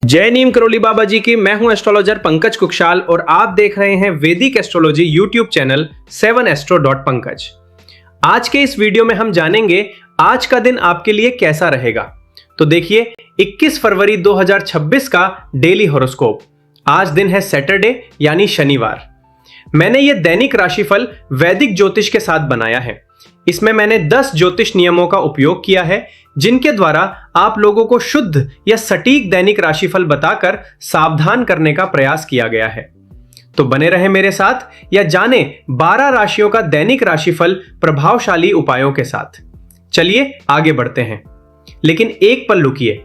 जय नीम करोली बाबा जी की। मैं हूं एस्ट्रोलॉजर पंकज कुक्षाल और आप देख रहे हैं वैदिक एस्ट्रोलॉजी यूट्यूब चैनल 7astro.pankaj। आज के इस वीडियो में हम जानेंगे आज का दिन आपके लिए कैसा रहेगा। तो देखिए 21 फरवरी 2026 का डेली हॉरोस्कोप। आज दिन है सैटरडे यानी शनिवार। मैंने ये दैनिक राशिफल वैदिक ज्योतिष के साथ बनाया है। इसमें मैंने 10 ज्योतिष नियमों का उपयोग किया है जिनके द्वारा आप लोगों को शुद्ध या सटीक दैनिक राशिफल बताकर सावधान करने का प्रयास किया गया है। तो बने रहे मेरे साथ या जाने 12 राशियों का दैनिक राशिफल प्रभावशाली उपायों के साथ। चलिए आगे बढ़ते हैं, लेकिन एक पल रुकिए।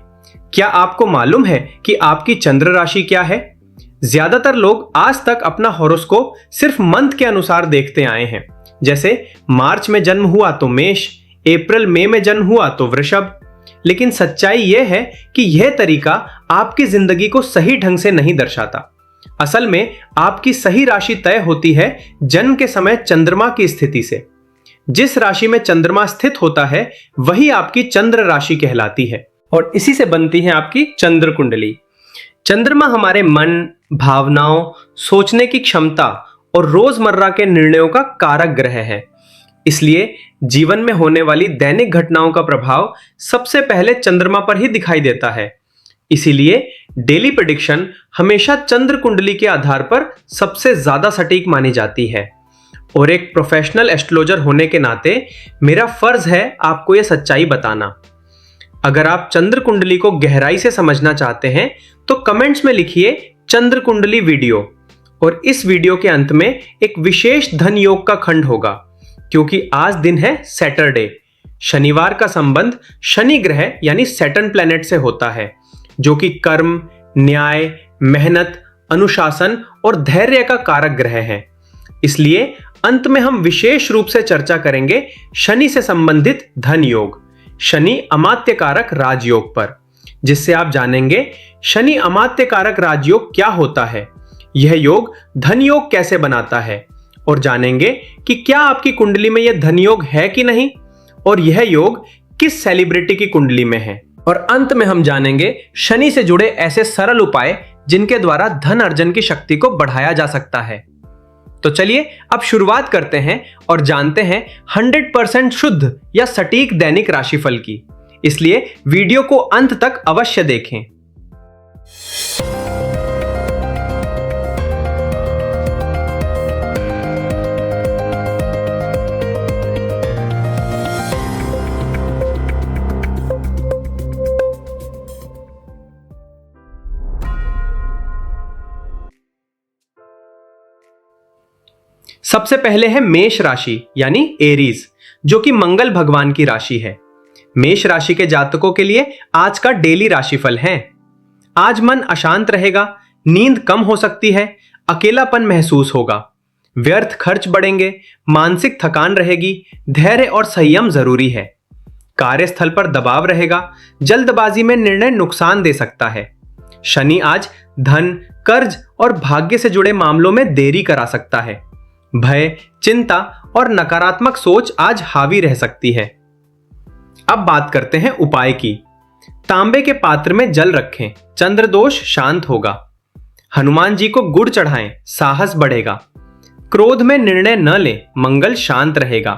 क्या आपको मालूम है कि आपकी चंद्र राशि क्या है? ज्यादातर लोग आज तक अपना हॉरोस्कोप सिर्फ मंथ के अनुसार देखते आए हैं। जैसे मार्च में जन्म हुआ तो मेष, अप्रैल मई में जन्म हुआ तो वृषभ। लेकिन सच्चाई यह है कि यह तरीका आपकी जिंदगी को सही ढंग से नहीं दर्शाता। असल में आपकी सही राशि तय होती है जन्म के समय चंद्रमा की स्थिति से। जिस राशि में चंद्रमा स्थित होता है वही आपकी चंद्र राशि कहलाती है और इसी से बनती है आपकी चंद्र कुंडली। चंद्रमा हमारे मन, भावनाओं, सोचने की क्षमता और रोजमर्रा के निर्णयों का कारक ग्रह है। इसलिए जीवन में होने वाली दैनिक घटनाओं का प्रभाव सबसे पहले चंद्रमा पर ही दिखाई देता है। इसीलिए डेली प्रेडिक्शन हमेशा चंद्र कुंडली के आधार पर सबसे ज्यादा सटीक मानी जाती है। और एक प्रोफेशनल एस्ट्रोलॉजर होने के नाते मेरा फर्ज है आपको यह सच्चाई बताना। अगर आप चंद्र कुंडली को गहराई से समझना चाहते हैं तो कमेंट्स में लिखिए चंद्र कुंडली वीडियो। और इस वीडियो के अंत में एक विशेष धन योग का खंड होगा, क्योंकि आज दिन है सैटरडे। शनिवार का संबंध शनि ग्रह यानी सैटर्न प्लैनेट से होता है, जो कि कर्म, न्याय, मेहनत, अनुशासन और धैर्य का कारक ग्रह है। इसलिए अंत में हम विशेष रूप से चर्चा करेंगे शनि से संबंधित धन योग, शनि अमात्य कारक राजयोग पर, जिससे आप जानेंगे शनि अमात्य कारक राजयोग क्या होता है, यह योग धन योग कैसे बनाता है, और जानेंगे कि क्या आपकी कुंडली में यह धन योग है कि नहीं और यह योग किस सेलिब्रिटी की कुंडली में है। और अंत में हम जानेंगे शनि से जुड़े ऐसे सरल उपाय जिनके द्वारा धन अर्जन की शक्ति को बढ़ाया जा सकता है। तो चलिए अब शुरुआत करते हैं और जानते हैं 100% शुद्ध या सटीक दैनिक राशिफल की। इसलिए वीडियो को अंत तक अवश्य देखें। सबसे पहले है मेष राशि यानी एरीज, जो कि मंगल भगवान की राशि है। मेष राशि के जातकों के लिए आज का डेली राशिफल है। आज मन अशांत रहेगा, नींद कम हो सकती है, अकेलापन महसूस होगा, व्यर्थ खर्च बढ़ेंगे, मानसिक थकान रहेगी, धैर्य और संयम जरूरी है। कार्यस्थल पर दबाव रहेगा, जल्दबाजी में निर्णय नुकसान दे सकता है। शनि आज धन, कर्ज और भाग्य से जुड़े मामलों में देरी करा सकता है। भय, चिंता और नकारात्मक सोच आज हावी रह सकती है। अब बात करते हैं उपाय की। तांबे के पात्र में जल रखें, चंद्र दोष शांत होगा। हनुमान जी को गुड़ चढ़ाएं, साहस बढ़ेगा। क्रोध में निर्णय न लें, मंगल शांत रहेगा।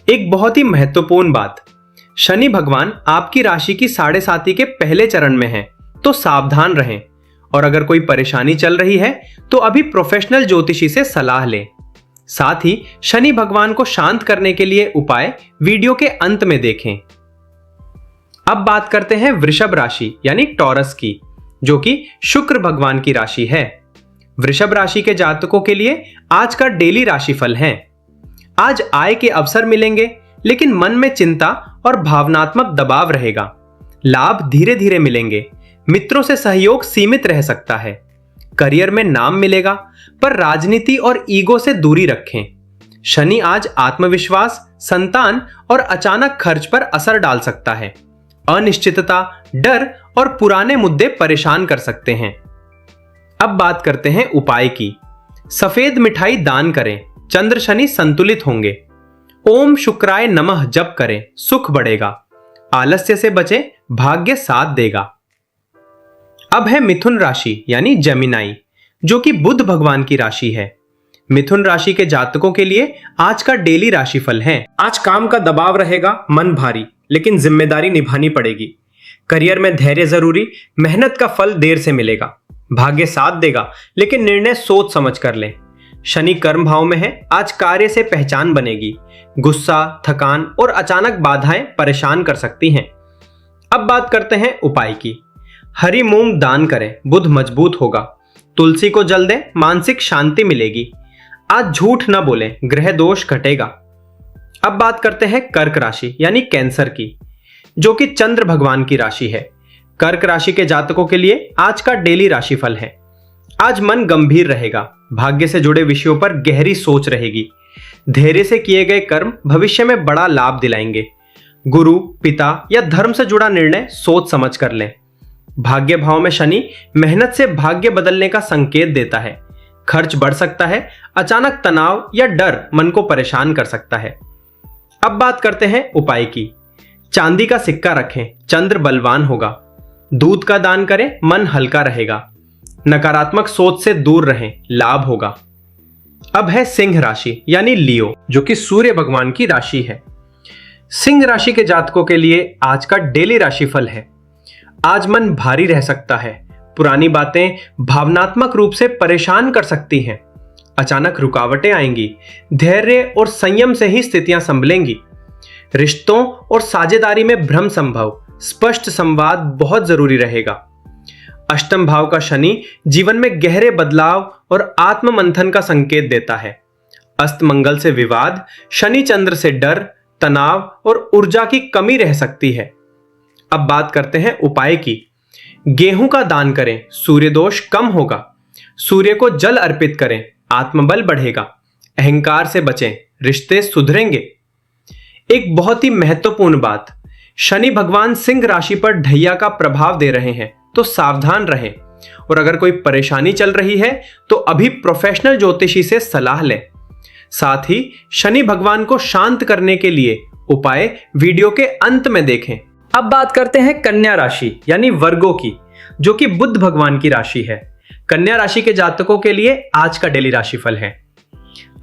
एक बहुत ही महत्वपूर्ण बात, शनि भगवान आपकी राशि की 7.5 के पहले चरण में हैं, तो सावधान रहें। और अगर कोई परेशानी चल रही है तो अभी प्रोफेशनल ज्योतिषी से सलाह लें। साथ ही शनि भगवान को शांत करने के लिए उपाय वीडियो के अंत में देखें। अब बात करते हैं वृषभ राशि यानी टॉरस की, जो कि शुक्र भगवान की राशि है। वृषभ राशि के जातकों के लिए आज का डेली राशिफल है। आज आय के अवसर मिलेंगे, लेकिन मन में चिंता और भावनात्मक दबाव रहेगा। लाभ धीरे धीरे मिलेंगे, मित्रों से सहयोग सीमित रह सकता है। करियर में नाम मिलेगा, पर राजनीति और ईगो से दूरी रखें। शनि आज आत्मविश्वास, संतान और अचानक खर्च पर असर डाल सकता है। अनिश्चितता, डर और पुराने मुद्दे परेशान कर सकते हैं। अब बात करते हैं उपाय की। सफेद मिठाई दान करें, चंद्र शनि संतुलित होंगे। ओम शुक्राय नमः जप करें, सुख बढ़ेगा। आलस्य से बचें, भाग्य साथ देगा। अब है मिथुन राशि यानी जेमिनाई, जो कि बुध भगवान की राशि है। मिथुन राशि के जातकों के लिए आज का डेली राशिफल है। आज काम का दबाव रहेगा, मन भारी, लेकिन जिम्मेदारी निभानी पड़ेगी। करियर में धैर्य जरूरी, मेहनत का फल देर से मिलेगा। भाग्य साथ देगा, लेकिन निर्णय सोच समझ कर लें। शनि कर्म भाव में है, आज कार्य से पहचान बनेगी। गुस्सा, थकान और अचानक बाधाएं परेशान कर सकती हैं। अब बात करते हैं उपाय की। हरी मूंग दान करें, बुध मजबूत होगा। तुलसी को जल दें, मानसिक शांति मिलेगी। आज झूठ न बोलें, ग्रह दोष घटेगा। अब बात करते हैं कर्क राशि यानी कैंसर की, जो कि चंद्र भगवान की राशि है। कर्क राशि के जातकों के लिए आज का डेली राशिफल है। आज मन गंभीर रहेगा, भाग्य से जुड़े विषयों पर गहरी सोच रहेगी। धैर्य से किए गए कर्म भविष्य में बड़ा लाभ दिलाएंगे। गुरु, पिता या धर्म से जुड़ा निर्णय सोच समझ कर लें। भाग्य भाव में शनि मेहनत से भाग्य बदलने का संकेत देता है। खर्च बढ़ सकता है, अचानक तनाव या डर मन को परेशान कर सकता है। अब बात करते हैं उपाय की। चांदी का सिक्का रखें, चंद्र बलवान होगा। दूध का दान करें, मन हल्का रहेगा। नकारात्मक सोच से दूर रहें, लाभ होगा। अब है सिंह राशि यानी लियो, जो कि सूर्य भगवान की राशि है। सिंह राशि के जातकों के लिए आज का डेली राशिफल है। आज मन भारी रह सकता है। पुरानी बातें भावनात्मक रूप से परेशान कर सकती हैं। अचानक रुकावटें आएंगी। धैर्य और संयम से ही स्थितियां संभलेंगी। रिश्तों और साझेदारी में भ्रम संभव, स्पष्ट संवाद बहुत जरूरी रहेगा। अष्टम भाव का शनि जीवन में गहरे बदलाव और आत्म मंथन का संकेत देता है। अस्त मंगल से विवाद, शनि चंद्र से डर, तनाव और ऊर्जा की कमी रह सकती है। अब बात करते हैं उपाय की। गेहूं का दान करें, सूर्य दोष कम होगा। सूर्य को जल अर्पित करें, आत्मबल बढ़ेगा। अहंकार से बचें, रिश्ते सुधरेंगे। एक बहुत ही महत्वपूर्ण बात, शनि भगवान सिंह राशि पर ढैया का प्रभाव दे रहे हैं, तो सावधान रहें। और अगर कोई परेशानी चल रही है तो अभी प्रोफेशनल ज्योतिषी से सलाह लें। साथ ही शनि भगवान को शांत करने के लिए उपाय वीडियो के अंत में देखें। अब बात करते हैं कन्या राशि यानी वर्गो की, जो कि बुध भगवान की राशि है। कन्या राशि के जातकों के लिए आज का डेली राशिफल है।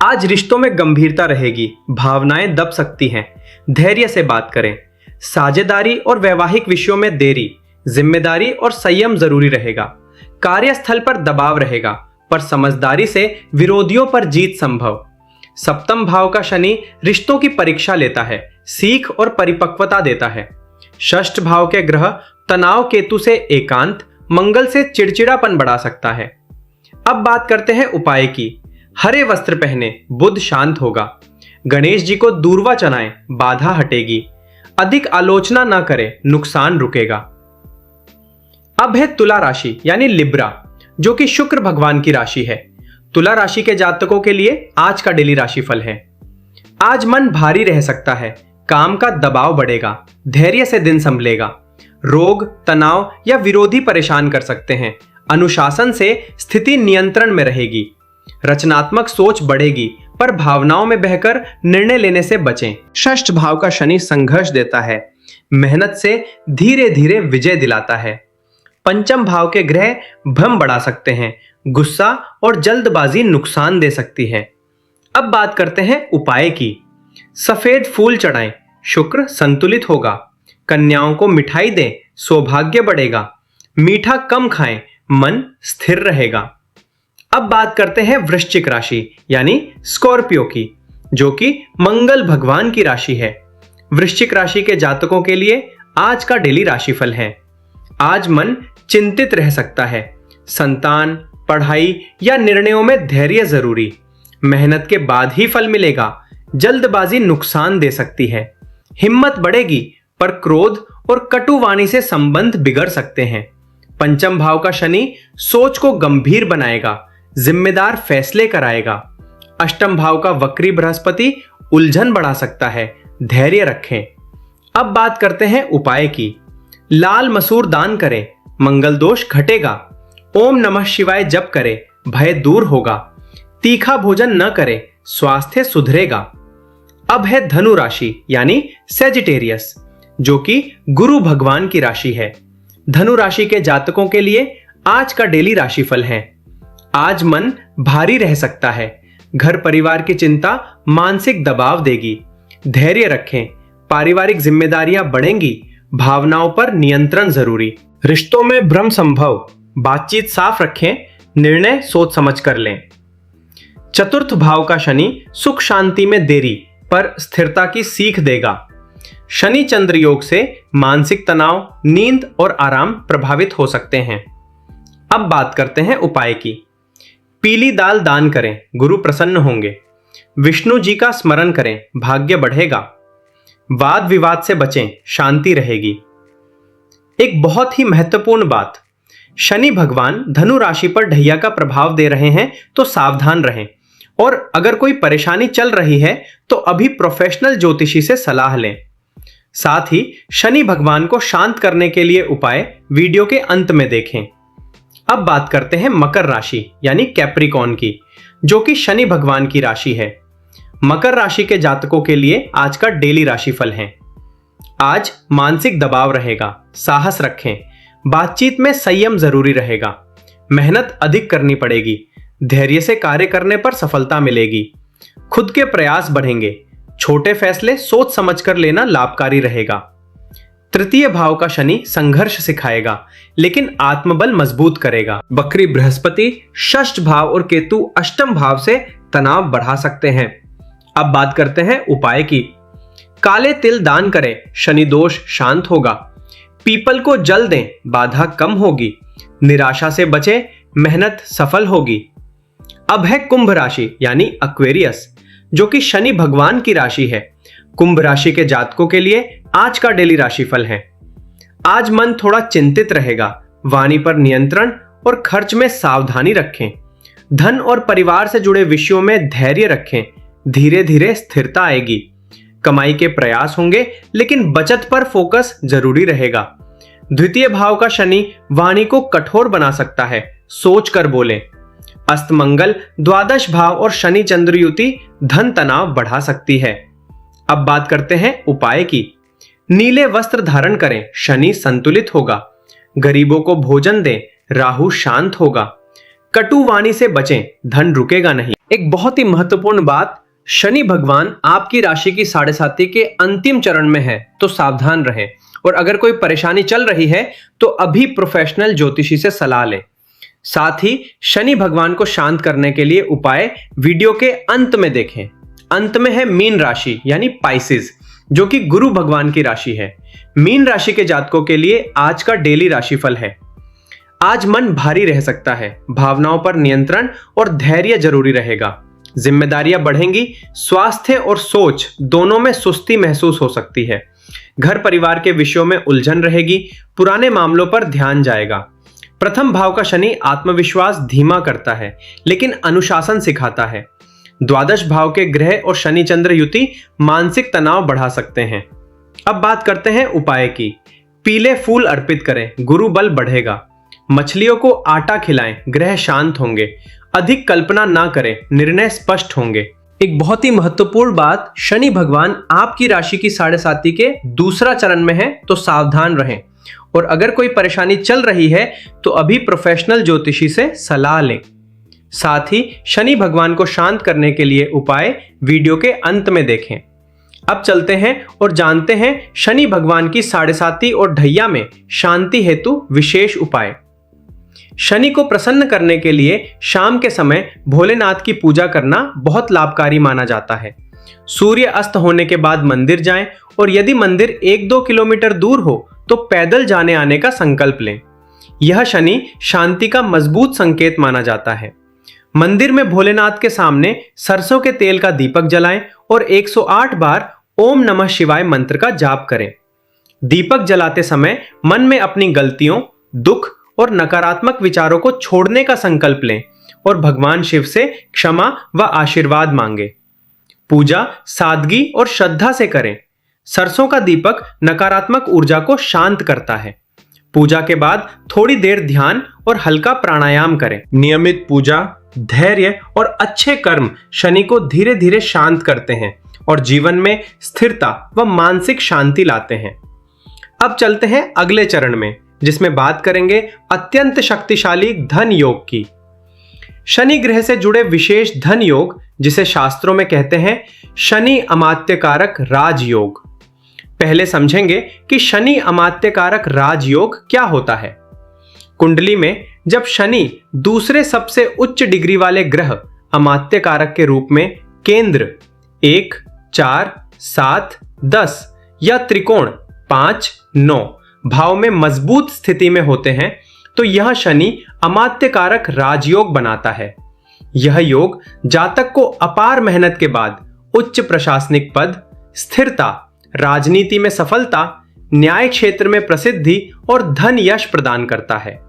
आज रिश्तों में गंभीरता रहेगी, भावनाएं दब सकती हैं। धैर्य से बात करें। साझेदारी और वैवाहिक विषयों में देरी, जिम्मेदारी और संयम जरूरी रहेगा। कार्यस्थल पर दबाव रहेगा, पर समझदारी से विरोधियों पर जीत संभव। सप्तम भाव का शनि रिश्तों की परीक्षा लेता है, सीख और परिपक्वता देता है। षष्ठ भाव के ग्रह तनाव केतु से एकांत, मंगल से चिड़चिड़ापन बढ़ा सकता है। अब बात करते हैं उपाय की। हरे वस्त्र पहने, बुध शांत होगा। गणेश जी को दूर्वा चढ़ाएं, बाधा हटेगी। अधिक आलोचना न करें, नुकसान रुकेगा। अब है तुला राशि यानी लिब्रा, जो कि शुक्र भगवान की राशि है। तुला राशि के जातकों के लिए आज का डेली राशिफल है। आज मन भारी रह सकता है, काम का दबाव बढ़ेगा। धैर्य से दिन संभलेगा। रोग, तनाव या विरोधी परेशान कर सकते हैं। अनुशासन से स्थिति नियंत्रण में रहेगी। रचनात्मक सोच बढ़ेगी, पर भावनाओं में बहकर निर्णय लेने से बचें। षष्ठ भाव का शनि संघर्ष देता है, मेहनत से धीरे धीरे विजय दिलाता है। पंचम भाव के ग्रह भ्रम बढ़ा सकते हैं। गुस्सा और जल्दबाजी नुकसान दे सकती है। अब बात करते हैं उपाय की। सफेद फूल चढ़ाएं, शुक्र संतुलित होगा। कन्याओं को मिठाई दें, सौभाग्य बढ़ेगा। मीठा कम खाएं, मन स्थिर रहेगा। अब बात करते हैं वृश्चिक राशि यानी स्कॉर्पियो की, जो कि मंगल भगवान की राशि है। वृश्चिक राशि के जातकों के लिए आज का डेली राशिफल है। आज मन चिंतित रह सकता है। संतान, पढ़ाई या निर्णयों में धैर्य जरूरी। मेहनत के बाद ही फल मिलेगा। जल्दबाजी नुकसान दे सकती है। हिम्मत बढ़ेगी, पर क्रोध और कटु वाणी से संबंध बिगड़ सकते हैं। पंचम भाव का शनि सोच को गंभीर बनाएगा, जिम्मेदार फैसले कराएगा। अष्टम भाव का वक्री बृहस्पति उलझन बढ़ा सकता है, धैर्य रखें। अब बात करते हैं उपाय की। लाल मसूर दान करें, मंगल दोष घटेगा। ओम नमः शिवाय जप करें, भय दूर होगा। तीखा भोजन न करें, स्वास्थ्य सुधरेगा। अब है धनु राशि यानी सेजिटेरियस, जो कि गुरु भगवान की राशि है। धनु राशि के जातकों के लिए आज का डेली राशिफल है। आज मन भारी रह सकता है। घर परिवार की चिंता मानसिक दबाव देगी। धैर्य रखें। पारिवारिक जिम्मेदारियां बढ़ेंगी। भावनाओं पर नियंत्रण जरूरी। रिश्तों में भ्रम संभव। बातचीत साफ रखें। निर्णय सोच समझ कर लें। चतुर्थ भाव का शनि सुख शांति में देरी पर स्थिरता की सीख देगा। शनि चंद्र योग से मानसिक तनाव, नींद और आराम प्रभावित हो सकते हैं। अब बात करते हैं उपाय की। पीली दाल दान करें, गुरु प्रसन्न होंगे। विष्णु जी का स्मरण करें, भाग्य बढ़ेगा। वाद विवाद से बचें, शांति रहेगी। एक बहुत ही महत्वपूर्ण बात, शनि भगवान धनु राशि पर ढैया का प्रभाव दे रहे हैं, तो सावधान रहें। और अगर कोई परेशानी चल रही है तो अभी प्रोफेशनल ज्योतिषी से सलाह लें। साथ ही शनि भगवान को शांत करने के लिए उपाय वीडियो के अंत में देखें। अब बात करते हैं मकर राशि यानी कैप्रिकॉर्न की, जो कि शनि भगवान की राशि है। मकर राशि के जातकों के लिए आज का डेली राशिफल है। आज मानसिक दबाव रहेगा, साहस रखें। बातचीत में संयम जरूरी रहेगा। मेहनत अधिक करनी पड़ेगी। धैर्य से कार्य करने पर सफलता मिलेगी। खुद के प्रयास बढ़ेंगे। छोटे फैसले सोच समझकर लेना लाभकारी रहेगा। तृतीय भाव का शनि संघर्ष सिखाएगा, लेकिन आत्मबल मजबूत करेगा। बकरी बृहस्पति षष्ठ भाव और केतु अष्टम भाव से तनाव बढ़ा सकते हैं। अब बात करते हैं उपाय की। काले तिल दान करें, शनि दोष शांत होगा। पीपल को जल दें, बाधा कम होगी। निराशा से बचें, मेहनत सफल होगी। अब है कुंभ राशि यानी एक्वेरियस, जो कि शनि भगवान की राशि है। कुंभ राशि के जातकों के लिए आज का डेली राशिफल है। आज मन थोड़ा चिंतित रहेगा। वाणी पर नियंत्रण और खर्च में सावधानी रखें। धन और परिवार से जुड़े विषयों में धैर्य रखें। धीरे धीरे स्थिरता आएगी। कमाई के प्रयास होंगे, लेकिन बचत पर फोकस जरूरी रहेगा। द्वितीय भाव का शनि वाणी को कठोर बना सकता है, सोच कर बोलें। अस्तमंगल द्वादश भाव और शनि चंद्र युति धन तनाव बढ़ा सकती है। अब बात करते हैं उपाय की। नीले वस्त्र धारण करें, शनि संतुलित होगा। गरीबों को भोजन दें, राहु शांत होगा। कटु वाणी से बचें, धन रुकेगा नहीं। एक बहुत ही महत्वपूर्ण बात, शनि भगवान आपकी राशि की साढ़े साथी के अंतिम चरण में है, तो सावधान रहें। और अगर कोई परेशानी चल रही है तो अभी प्रोफेशनल ज्योतिषी से सलाह लें। साथ ही शनि भगवान को शांत करने के लिए उपाय वीडियो के अंत में देखें। अंत में है मीन राशि यानी पाइसेस, जो कि गुरु भगवान की राशि है। मीन राशि के जातकों के लिए आज का डेली राशिफल है। आज मन भारी रह सकता है। भावनाओं पर नियंत्रण और धैर्य जरूरी रहेगा। जिम्मेदारियां बढ़ेंगी। स्वास्थ्य और सोच दोनों में सुस्ती महसूस हो सकती है। घर परिवार के विषयों में उलझन रहेगी। पुराने मामलों पर ध्यान जाएगा। प्रथम भाव का शनि आत्मविश्वास धीमा करता है, लेकिन अनुशासन सिखाता है। द्वादश भाव के ग्रह और शनि चंद्र युति मानसिक तनाव बढ़ा सकते हैं। अब बात करते हैं उपाय की। पीले फूल अर्पित करें, गुरु बल बढ़ेगा। मछलियों को आटा खिलाएं, ग्रह शांत होंगे। अधिक कल्पना ना करें, निर्णय स्पष्ट होंगे। एक बहुत ही महत्वपूर्ण बात, शनि भगवान आपकी राशि की साढ़े साथी के दूसरा चरण में है, तो सावधान रहें। और अगर कोई परेशानी चल रही है तो अभी प्रोफेशनल ज्योतिषी से सलाह लें। साथ ही शनि भगवान को शांत करने के लिए उपाय वीडियो के अंत में देखें। अब चलते हैं और जानते हैं शनि भगवान की साढ़े साथी और ढैया में शांति हेतु विशेष उपाय। शनि को प्रसन्न करने के लिए शाम के समय भोलेनाथ की पूजा करना बहुत लाभकारी माना जाता है। सूर्य अस्त होने के बाद मंदिर जाएं, और यदि मंदिर 1-2 किलोमीटर दूर हो तो पैदल जाने आने का संकल्प लें। यह शनि शांति का मजबूत संकेत माना जाता है। मंदिर में भोलेनाथ के सामने सरसों के तेल का दीपक जलाएं और 108 बार ओम नमः शिवाय मंत्र का जाप करें। दीपक जलाते समय मन में अपनी गलतियों, दुख और नकारात्मक विचारों को छोड़ने का संकल्प लें और भगवान शिव से क्षमा व आशीर्वाद मांगे। पूजा सादगी और श्रद्धा से करें। सरसों का दीपक नकारात्मक ऊर्जा को शांत करता है। पूजा के बाद थोड़ी देर ध्यान और हल्का प्राणायाम करें। नियमित पूजा, धैर्य और अच्छे कर्म शनि को धीरे धीरे शांत करते हैं और जीवन में स्थिरता व मानसिक शांति लाते हैं। अब चलते हैं अगले चरण में, जिसमें बात करेंगे अत्यंत शक्तिशाली धन योग की। शनि ग्रह से जुड़े विशेष धन योग, जिसे शास्त्रों में कहते हैं शनि अमात्यकारक राजयोग। पहले समझेंगे कि शनि अमात्यकारक राजयोग क्या होता है। कुंडली में जब शनि दूसरे सबसे उच्च डिग्री वाले ग्रह अमात्य कारक के रूप में केंद्र 1, 4, 7, 10 या त्रिकोण 5, 9 भाव में मजबूत स्थिति में होते हैं तो यह शनि अमात्य कारक राजयोग बनाता है। यह योग जातक को अपार मेहनत के बाद उच्च प्रशासनिक पद, स्थिरता, राजनीति में सफलता, न्याय क्षेत्र में प्रसिद्धि और धन यश प्रदान करता है।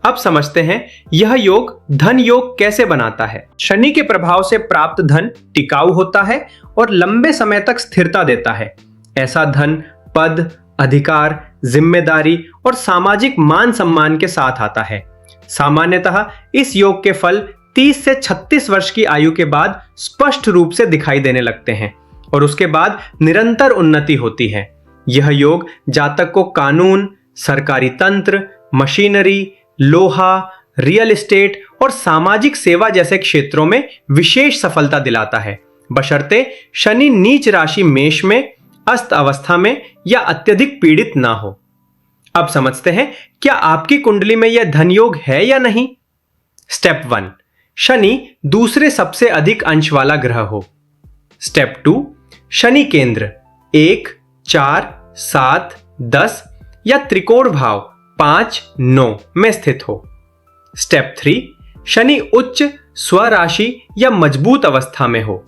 अब समझते हैं यह योग धन योग कैसे बनाता है। शनि के प्रभाव से प्राप्त धन टिकाऊ होता है और लंबे समय तक स्थिरता देता है। ऐसा धन पद, अधिकार, जिम्मेदारी और सामाजिक मान सम्मान के साथ आता है। सामान्यतः इस योग के फल 30 से 36 वर्ष की आयु के बाद स्पष्ट रूप से दिखाई देने लगते हैं और उसके बाद निरंतर उन्नति होती है। यह योग जातक को कानून, सरकारी तंत्र, मशीनरी, लोहा, रियल एस्टेट और सामाजिक सेवा जैसे क्षेत्रों में विशेष सफलता दिलाता है, बशर्ते शनि नीच राशि मेष में, अस्त अवस्था में या अत्यधिक पीड़ित ना हो। अब समझते हैं क्या आपकी कुंडली में यह धन योग है या नहीं। स्टेप 1, शनि दूसरे सबसे अधिक अंश वाला ग्रह हो। स्टेप 2, शनि केंद्र 1, 4, 7, 10 या त्रिकोण भाव 5, 9 में स्थित हो। स्टेप 3, शनि उच्च स्वराशि या मजबूत अवस्था में हो।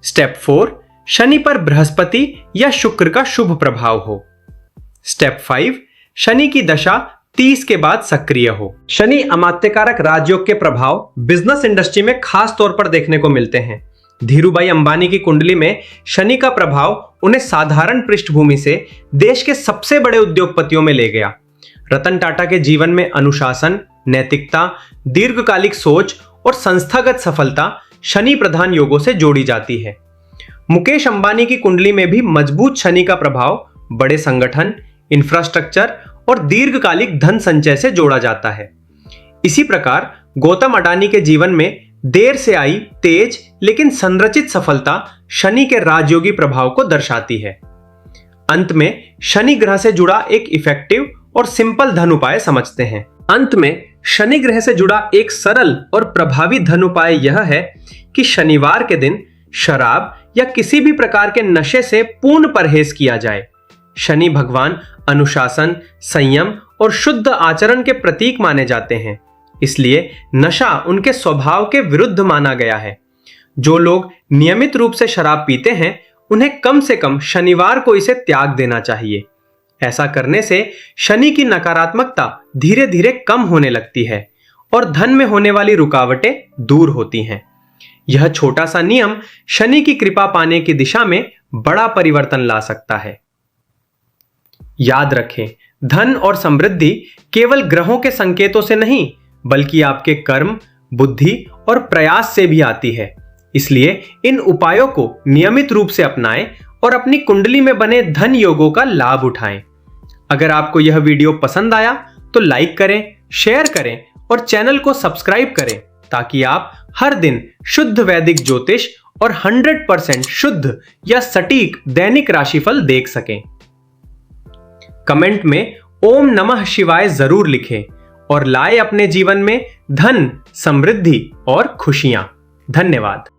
स्टेप 4, शनि पर बृहस्पति या शुक्र का शुभ प्रभाव हो। स्टेप 5, शनि की दशा 30 के बाद सक्रिय हो। शनि अमात्यकारक राजयोग के प्रभाव बिजनेस इंडस्ट्री में खास तौर पर देखने को मिलते हैं। धीरूभाई अंबानी की कुंडली में शनि का प्रभाव उन्हें साधारण पृष्ठभूमि से देश के सबसे बड़े उद्योगपतियों में ले गया। रतन टाटा के जीवन में अनुशासन, नैतिकता, दीर्घकालिक सोच और संस्थागत सफलता शनि प्रधान योगों से जोड़ी जाती है। मुकेश अंबानी की कुंडली में भी मजबूत शनि का प्रभाव बड़े संगठन, इंफ्रास्ट्रक्चर और दीर्घकालिक धन संचय से जोड़ा जाता है। इसी प्रकार गौतम अडानी के जीवन में देर से आई तेज लेकिन संरचित सफलता शनि के राजयोगी प्रभाव को दर्शाती है। अंत में शनि ग्रह से जुड़ा एक इफेक्टिव और सिंपल धन उपाय समझते हैं। अंत में शनि ग्रह से जुड़ा एक सरल और प्रभावी धन उपाय यह है कि शनिवार के दिन शराब या किसी भी प्रकार के नशे से पूर्ण परहेज किया जाए। शनि भगवान अनुशासन, संयम और शुद्ध आचरण के प्रतीक माने जाते हैं, इसलिए नशा उनके स्वभाव के विरुद्ध माना गया है। जो लोग नियमित रूप से शराब पीते हैं उन्हें कम से कम शनिवार को इसे त्याग देना चाहिए। ऐसा करने से शनि की नकारात्मकता धीरे धीरे कम होने लगती है और धन में होने वाली रुकावटें दूर होती हैं। यह छोटा सा नियम शनि की कृपा पाने की दिशा में बड़ा परिवर्तन ला सकता है। याद रखें, धन और समृद्धि केवल ग्रहों के संकेतों से नहीं बल्कि आपके कर्म, बुद्धि और प्रयास से भी आती है। इसलिए इन उपायों को नियमित रूप से अपनाएं और अपनी कुंडली में बने धन योगों का लाभ उठाएं। अगर आपको यह वीडियो पसंद आया तो लाइक करें, शेयर करें और चैनल को सब्सक्राइब करें ताकि आप हर दिन शुद्ध वैदिक ज्योतिष और 100% शुद्ध या सटीक दैनिक राशिफल देख सकें। कमेंट में ओम नमः शिवाय जरूर लिखें और लाए अपने जीवन में धन, समृद्धि और खुशियां। धन्यवाद।